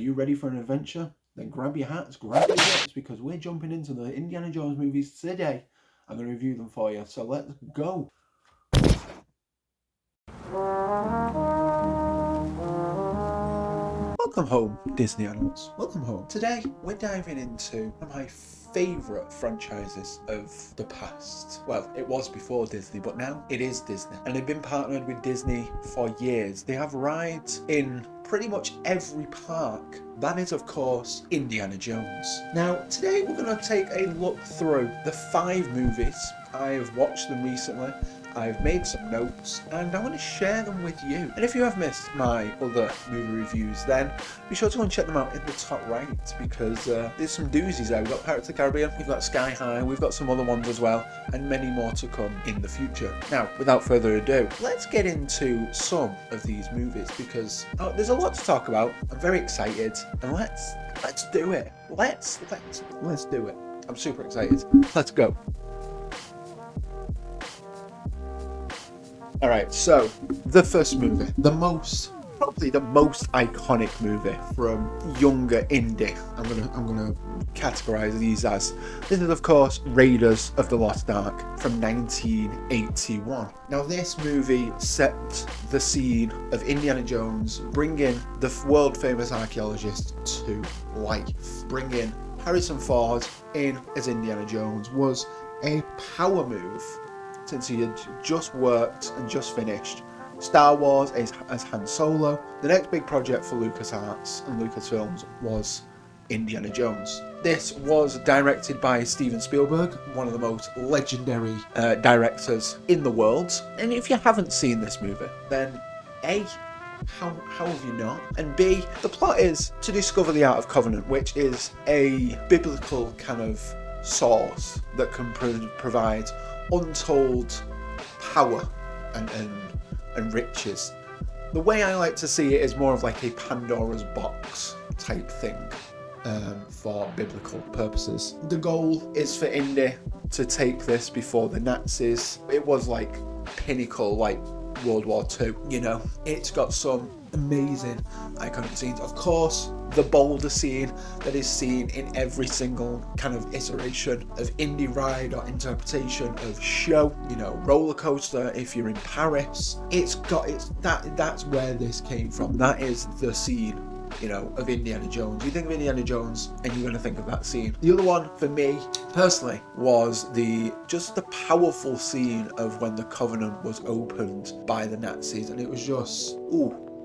you ready for an adventure? Then grab your hats, grab your whips, because we're jumping into the Indiana Jones movies today. I'm going to review them for you, so let's go. Welcome home, Disney animals. Welcome home. Today, we're diving into one of my favourite franchises of the past. Well, it was before Disney, but now it is Disney. And they've been partnered with Disney for years. They have rides in pretty much every park. That is, of course, Indiana Jones. Now, today we're going to take a look through the 5 movies. I've watched them recently. I've made some notes and I want to share them with you. And if you have missed my other movie reviews, then be sure to go and check them out in the top right, because there's some doozies there. We've got Pirates of the Caribbean, we've got Sky High, we've got some other ones as well, and many more to come in the future. Now, without further ado, let's get into some of these movies, because there's a lot to talk about. I'm very excited, and let's do it. Let's do it. I'm super excited. Let's go. Alright, so the first movie, probably the most iconic movie from younger Indy. I'm gonna categorize these as. This is, of course, Raiders of the Lost Ark from 1981. Now, this movie set the scene of Indiana Jones bringing the world famous archaeologist to life. Bringing Harrison Ford in as Indiana Jones was a power move, since he had just worked and just finished Star Wars as Han Solo. The next big project for LucasArts and Lucasfilms was Indiana Jones. This was directed by Steven Spielberg, one of the most legendary directors in the world. And if you haven't seen this movie, then A, how have you not? And B, the plot is to discover the Art of Covenant, which is a biblical kind of source that can provide untold power and riches. The way I like to see it is more of like a Pandora's box type thing for biblical purposes. The goal is for Indy to take this before the Nazis. It was like pinnacle, like World War II, you know. It's got some amazing iconic scenes. Of course, the boulder scene that is seen in every single kind of iteration of Indy ride or interpretation of show, you know, roller coaster. If you're in Paris, that's where this came from. That is the scene, you know, of Indiana Jones. You think of Indiana Jones and you're going to think of that scene. The other one for me personally was just the powerful scene of when the Covenant was opened by the Nazis, and it was just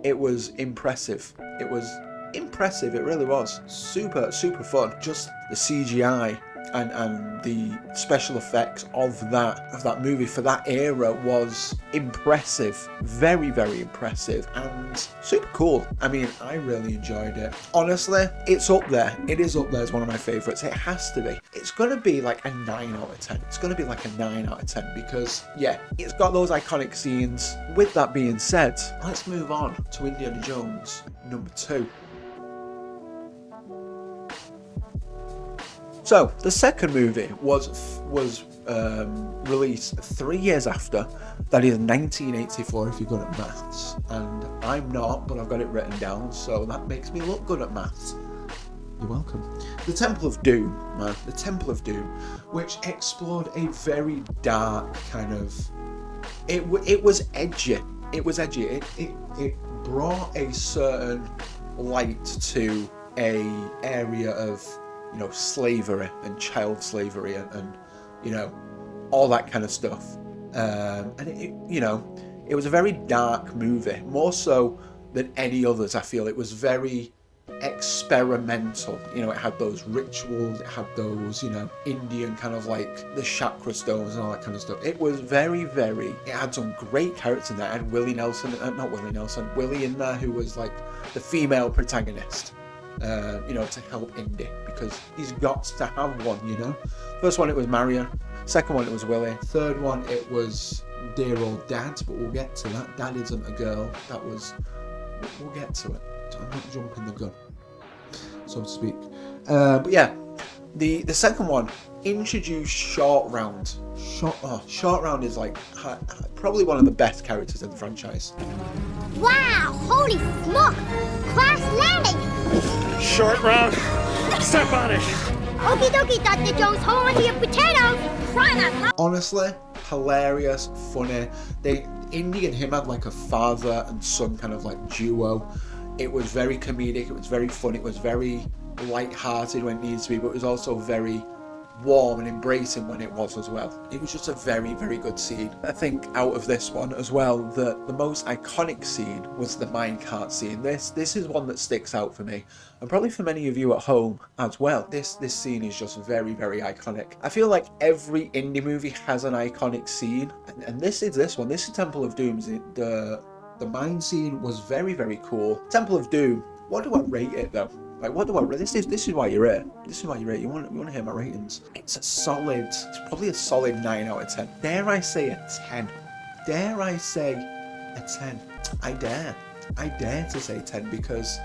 it was impressive. It was impressive. It really was super fun. Just the CGI and the special effects of that movie for that era was impressive, very impressive, and super cool. I mean, I really enjoyed it. Honestly, it's up there. It is up there as one of my favorites. It has to be. It's gonna be like a 9 out of 10. It's gonna be like a 9 out of 10 because, yeah, it's got those iconic scenes. With that being said, let's move on to Indiana Jones number 2. So, the second movie was released 3 years after. That is 1984 if you're good at maths. And I'm not, but I've got it written down, so that makes me look good at maths. You're welcome. The Temple of Doom, man. The Temple of Doom, which explored a very dark kind of... It was edgy. It was edgy. It brought a certain light to a area of, you know, slavery and child slavery and you know, all that kind of stuff. And it was a very dark movie, more so than any others. I feel it was very experimental. You know, it had those rituals, it had those, you know, Indian kind of like the chakra stones and all that kind of stuff. It was very, it had some great characters in there. It had Willie in there, who was like the female protagonist. You know, to help Indy, because he's got to have one, you know. First one, it was Marion. Second one, it was Willie. Third one, it was dear old Dad, but we'll get to that. Dad isn't a girl. We'll get to it. I'm not jumping the gun, so to speak. But yeah, the second one introduced Short Round. Short Round is like probably one of the best characters in the franchise. Wow! Holy smoke! Crash landing! short round. Step on it. Okie dokie, Dr. Jones, hold on to your potatoes. Crying out loud. Honestly, hilarious, funny. Indy and him had like a father and son kind of like duo. It was very comedic, it was very fun, it was very light-hearted when it needs to be, but it was also very warm and embracing when it was as well. It was just a very, very good scene. I think out of this one as well, the most iconic scene was the minecart scene. This is one that sticks out for me, and probably for many of you at home as well. This scene is just very, very iconic. I feel like every indie movie has an iconic scene, and this is this one. This is Temple of Doom. The mine scene was very, very cool. Temple of Doom, what do I rate it though? Like, what do I rate? This is why you're here. This is why you're here. You want to hear my ratings? It's probably a solid 9 out of 10. Dare I say a 10? Dare I say a 10? I dare to say 10 because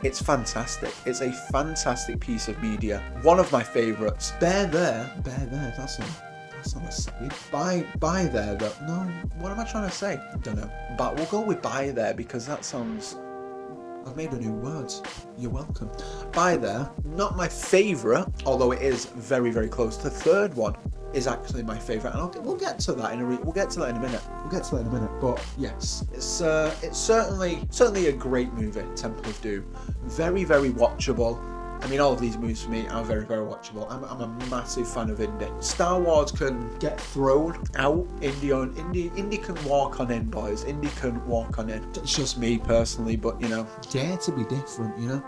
it's fantastic. It's a fantastic piece of media. One of my favourites. Bear there, that's not a saying. Bye there, though. No, what am I trying to say? I don't know. But we'll go with bye there because that sounds... I've made a new word. You're welcome. Bye there. Not my favourite, although it is very, very close. The third one is actually my favourite, and we'll get to that in a minute. But yes, it's certainly a great movie. Temple of Doom, very, very watchable. I mean, all of these movies for me are very, very watchable. I'm a massive fan of Indy. Star Wars can get thrown out. Indy can walk on in, boys. Indy can walk on in. It's just me personally, but you know, dare to be different, you know.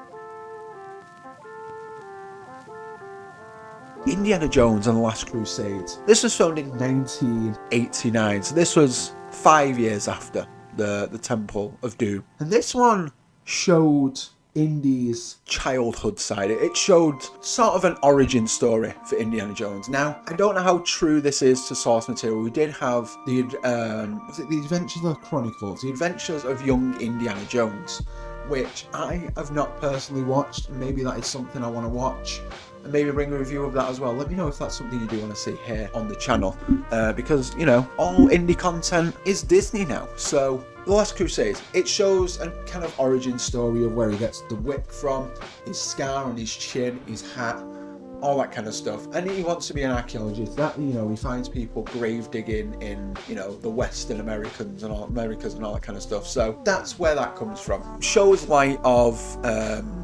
Indiana Jones and the Last Crusade. This was filmed in 1989, so this was 5 years after the Temple of Doom. And this one showed Indy's childhood side. It showed sort of an origin story for Indiana Jones. Now, I don't know how true this is to source material. We did have the Adventures of Chronicles, the Adventures of Young Indiana Jones, which I have not personally watched. Maybe that is something I want to watch, and maybe bring a review of that as well. Let me know if that's something you do want to see here on the channel, because, you know, all indie content is Disney now. So The Last Crusade, it shows a kind of origin story of where he gets the whip from, his scar on his chin, his hat, all that kind of stuff. And he wants to be an archaeologist. That, you know, he finds people grave digging in, you know, the Western Americas and all that kind of stuff. So that's where that comes from. Shows light of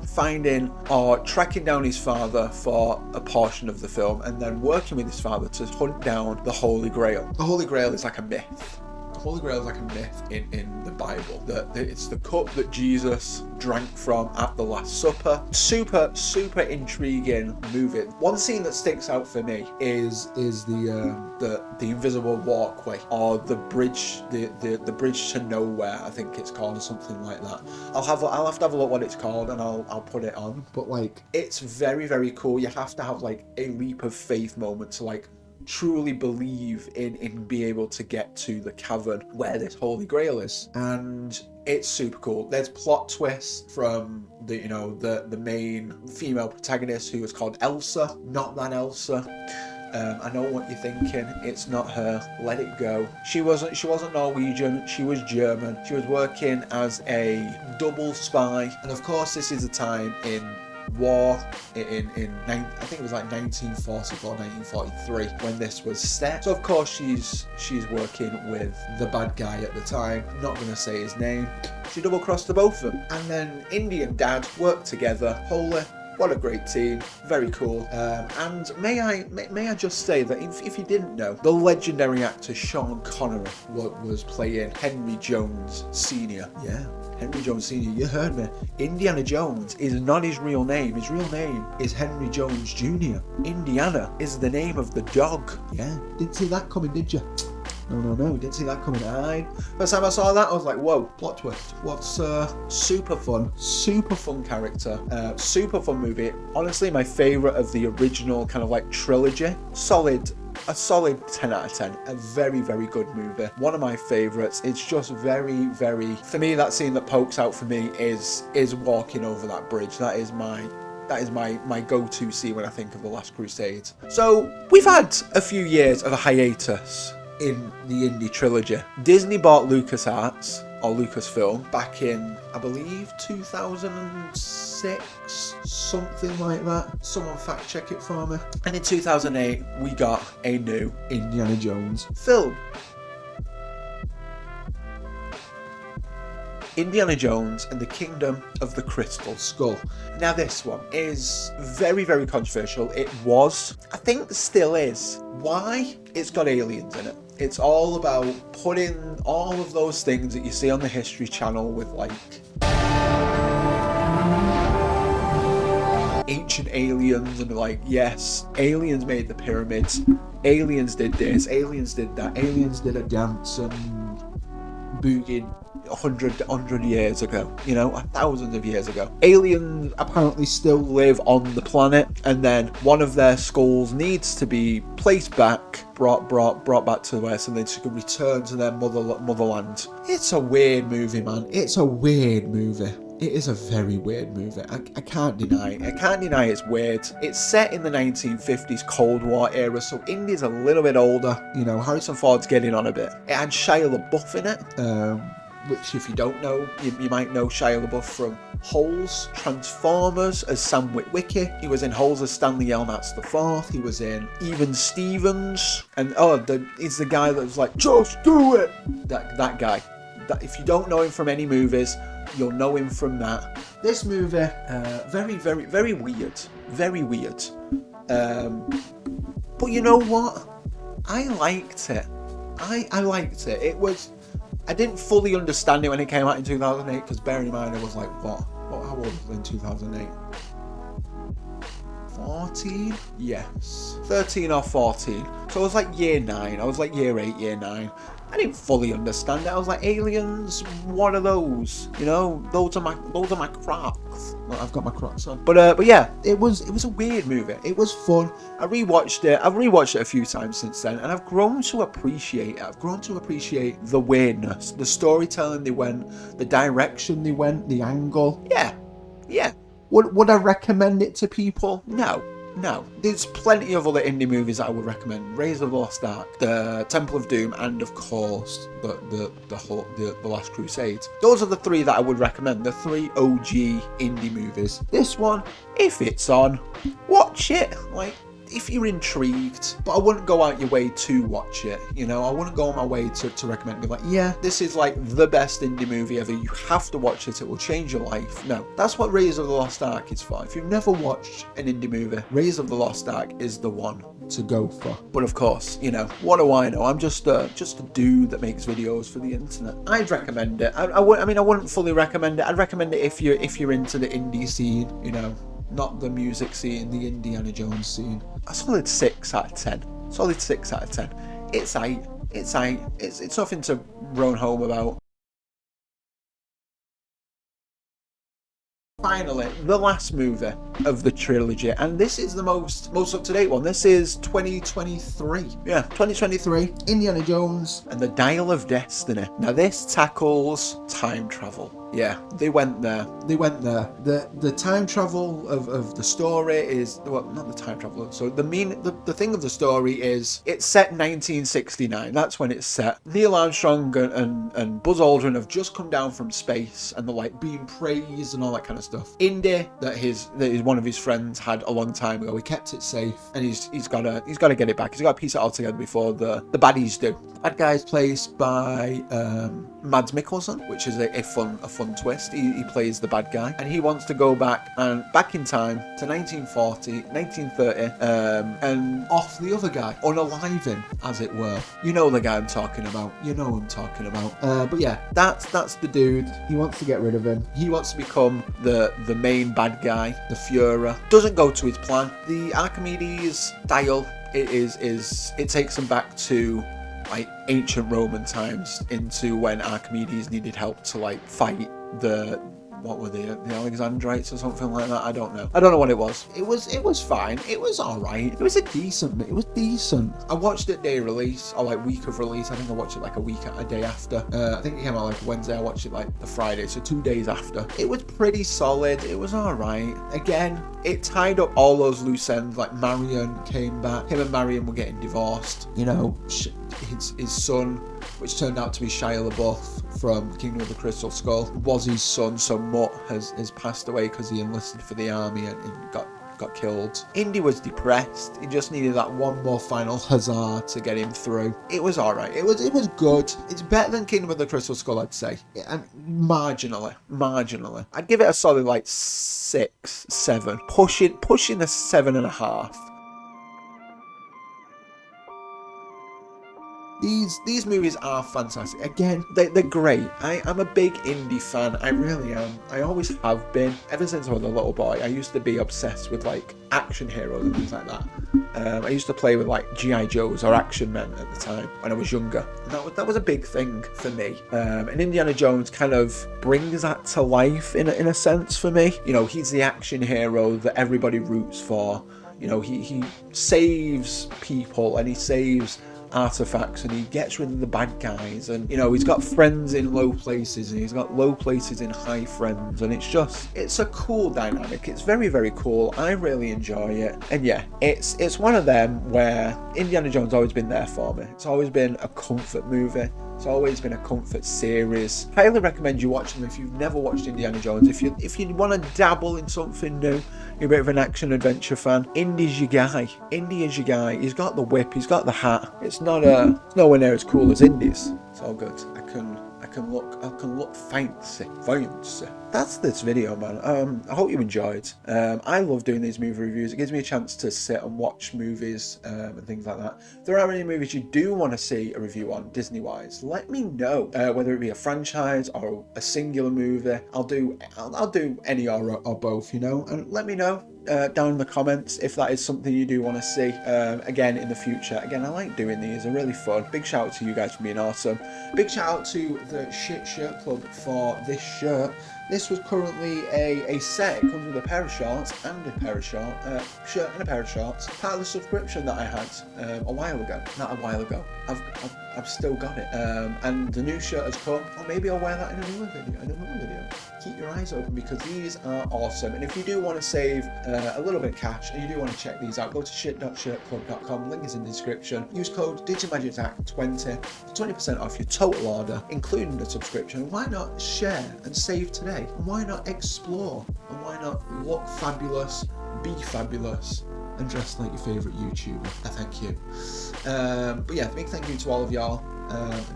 finding or tracking down his father for a portion of the film, and then working with his father to hunt down the Holy Grail. The Holy Grail is like a myth. Holy Grail is like a myth in the Bible. That it's the cup that Jesus drank from at the Last Supper. Super intriguing movie. One scene that sticks out for me is the invisible walkway, or the bridge, the bridge to nowhere, I think it's called, or something like that. I'll have to have a look what it's called, and I'll put it on. But like, it's very, very cool. You have to have like a leap of faith moment to like truly believe in being able to get to the cavern where this Holy Grail is, and it's super cool. There's plot twists from the main female protagonist, who was called Elsa. Not that Elsa. I know what you're thinking. It's not her. Let it go. She wasn't Norwegian. She was German. She was working as a double spy, and of course, this is a time in war I think it was like 1944, 1943 when this was set. So of course she's working with the bad guy at the time. I'm not going to say his name. She double crossed the both of them, and then Indy and Dad worked together. Holy, what a great team. Very cool. And may I just say that if you didn't know, the legendary actor Sean Connery was playing Henry Jones Sr. Yeah, Henry Jones Sr. You heard me. Indiana Jones is not his real name. His real name is Henry Jones Jr. Indiana is the name of the dog. Yeah, didn't see that coming, did you? No, didn't see that coming. First time I saw that, I was like, whoa, plot twist. What's super fun character, super fun movie. Honestly, my favourite of the original kind of like trilogy. A solid 10 out of 10. A very, very good movie. One of my favourites. It's just very, very, for me, that scene that pokes out for me is walking over that bridge. That is my go-to scene when I think of The Last Crusade. So we've had a few years of a hiatus in the Indy trilogy. Disney bought LucasArts, or Lucasfilm, back in, I believe, 2006. something like that. Someone fact check it for me. And in 2008, we got a new Indiana Jones film. Indiana Jones and the Kingdom of the Crystal Skull. Now this one is very, very controversial. It was, I think still is. Why? It's got aliens in it. It's all about putting all of those things that you see on the History Channel with like ancient aliens and like, yes, aliens made the pyramids, aliens did this, aliens did that, aliens did a dance and boogied 100 years ago, you know, thousands of years ago. Aliens apparently still live on the planet, and then one of their skulls needs to be placed back, brought back to where so they can return to their motherland. It's a weird movie, man. It's a weird movie. It is a very weird movie. I can't deny it. I can't deny it's weird. It's set in the 1950s Cold War era, so Indy's a little bit older. You know, Harrison Ford's getting on a bit. It had Shia LaBeouf in it, which if you don't know, you might know Shia LaBeouf from Holes, Transformers as Sam Witwicky. He was in Holes as Stanley Yelnats IV. He was in Even Stevens. And he's the guy that was like, just do it! That guy. If you don't know him from any movies, you'll know him from that. This movie, very, very, very weird. Very weird. But you know what? I liked it. I liked it. It was... I didn't fully understand it when it came out in 2008, because bearing in mind I was like, how old was I in 2008? 14? Yes. 13 or 14. So I was like year 9. I was like year 8, year 9. I didn't fully understand it. I was like, aliens, what are those? You know, those are my Crocs. Well, I've got my Crocs on. But yeah, it was a weird movie. It was fun. I rewatched it. I've rewatched it a few times since then, and I've grown to appreciate it. I've grown to appreciate the weirdness, the storytelling they went, the direction they went, the angle. Yeah. Would I recommend it to people? No. There's plenty of other indie movies that I would recommend. Raiders of the Lost Ark, The Temple of Doom, and of course the Last Crusade. Those are the 3 that I would recommend. The 3 OG indie movies. This one, if it's on, watch it. Like, if you're intrigued, but I wouldn't go out your way to watch it, you know. I wouldn't go on my way to recommend, be like, yeah, this is like the best indie movie ever, you have to watch it will change your life. No, that's what Raiders of the Lost Ark is for. If you've never watched an indie movie, Raiders of the Lost Ark is the one to go for. But of course, you know, what do I know? I'm just a dude that makes videos for the internet. I'd recommend it. I wouldn't fully recommend it. I'd recommend it if you're into the indie scene, you know, not the music scene, the Indiana Jones scene. A solid 6 out of 10. Solid 6 out of 10. It's aight. It's nothing to roan home about. Finally, the last movie of the trilogy, and this is the most up-to-date one. This is 2023. Yeah, 2023. Indiana Jones and the Dial of Destiny. Now this tackles time travel. Yeah, they went there. The time travel of the story is, well, not the time travel. So the thing of the story is, it's set 1969. That's when it's set. Neil Armstrong and Buzz Aldrin have just come down from space, and they're like being praised and all that kind of stuff. Indy, that one of his friends had a long time ago. He kept it safe, and he's got to get it back. He's got to piece it all together before the baddies do. The bad guy is placed by Mads Mikkelsen, which is a fun twist. He plays the bad guy, and he wants to go back in time to 1940, 1930, and off the other guy, unalive him, as it were. You know the guy I'm talking about. But yeah, that's the dude. He wants to get rid of him. He wants to become the main bad guy, the Führer. Doesn't go to his plan. The Archimedes dial, it takes him back to like ancient Roman times, into when Archimedes needed help to like fight the Alexandrites or something like that. I don't know what it was. It was fine. It was alright. It was decent. I watched it day release, or like week of release. I think I watched it like a day after. I think it came out like Wednesday. I watched it like the Friday, so 2 days after. It was pretty solid. It was alright. Again, it tied up all those loose ends. Like Marion came back. Him and Marion were getting divorced. You know, his son, which turned out to be Shia LaBeouf, from Kingdom of the Crystal Skull. Was his son, so Mutt has passed away because he enlisted for the army and got killed. Indy was depressed. He just needed that one more final huzzah to get him through. It was alright. It was good. It's better than Kingdom of the Crystal Skull, I'd say. And marginally. I'd give it a solid like 6, 7. Pushing a 7.5. These movies are fantastic. Again, they're great. I'm a big indie fan. I really am. I always have been. Ever since I was a little boy, I used to be obsessed with like action heroes and things like that. I used to play with like G.I. Joes or Action Men at the time when I was younger. And that was a big thing for me. And Indiana Jones kind of brings that to life in a sense for me. You know, he's the action hero that everybody roots for. You know, he saves people and he saves artifacts and he gets rid of the bad guys, and you know, he's got friends in low places and he's got low places in high friends, and it's a cool dynamic. It's very, very cool. I really enjoy it. And yeah, it's one of them where Indiana Jones always been there for me. It's always been a comfort movie. It's always been a comfort series. Highly recommend you watch them if you've never watched Indiana Jones. If you want to dabble in something new, you're a bit of an action adventure fan, Indy's your guy. Indy is your guy. He's got the whip, he's got the hat. It's nowhere near as cool as Indy's. It's all good. I can look fancy. That's this video, man. I hope you enjoyed. I love doing these movie reviews. It gives me a chance to sit and watch movies and things like that. If there are any movies you do want to see a review on Disney-wise, let me know. Whether it be a franchise or a singular movie, I'll do any or both, you know. And let me know down in the comments if that is something you do want to see again in the future. Again, I like doing these. They're really fun. Big shout out to you guys for being awesome. Big shout out to the Shit Shirt Club for this shirt. This was currently a set. It comes with a pair of shorts and a pair of shirt and a pair of shorts. Part of the subscription that I had a while ago. Not a while ago. I've still got it. And the new shirt has come. Or maybe I'll wear that in another video. Keep your eyes open because these are awesome. And if you do want to save a little bit of cash and you do want to check these out, go to shit.shirtclub.com. Link is in the description. Use code DIGIMAGICPODCAST20 for 20% off your total order, including the subscription. Why not share and save today? And why not explore? And why not look fabulous, be fabulous, and dress like your favourite YouTuber? I thank you. But yeah, big thank you to all of y'all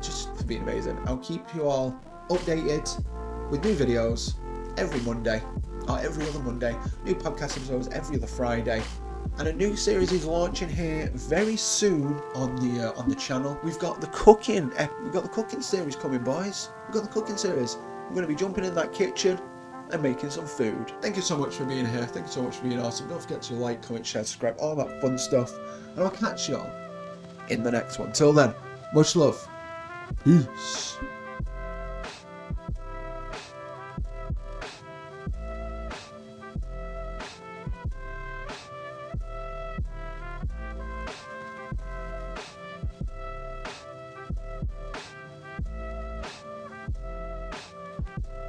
just for being amazing. I'll keep you all updated with new videos every Monday or every other Monday. New podcast episodes every other Friday. And a new series is launching here very soon on the channel. We've got the cooking series coming, boys. We've got the cooking series. We're going to be jumping in that kitchen and making some food. Thank you so much for being here. Thank you so much for being awesome. Don't forget to like, comment, share, subscribe, all that fun stuff. And I'll catch y'all in the next one. Till then, much love. Peace.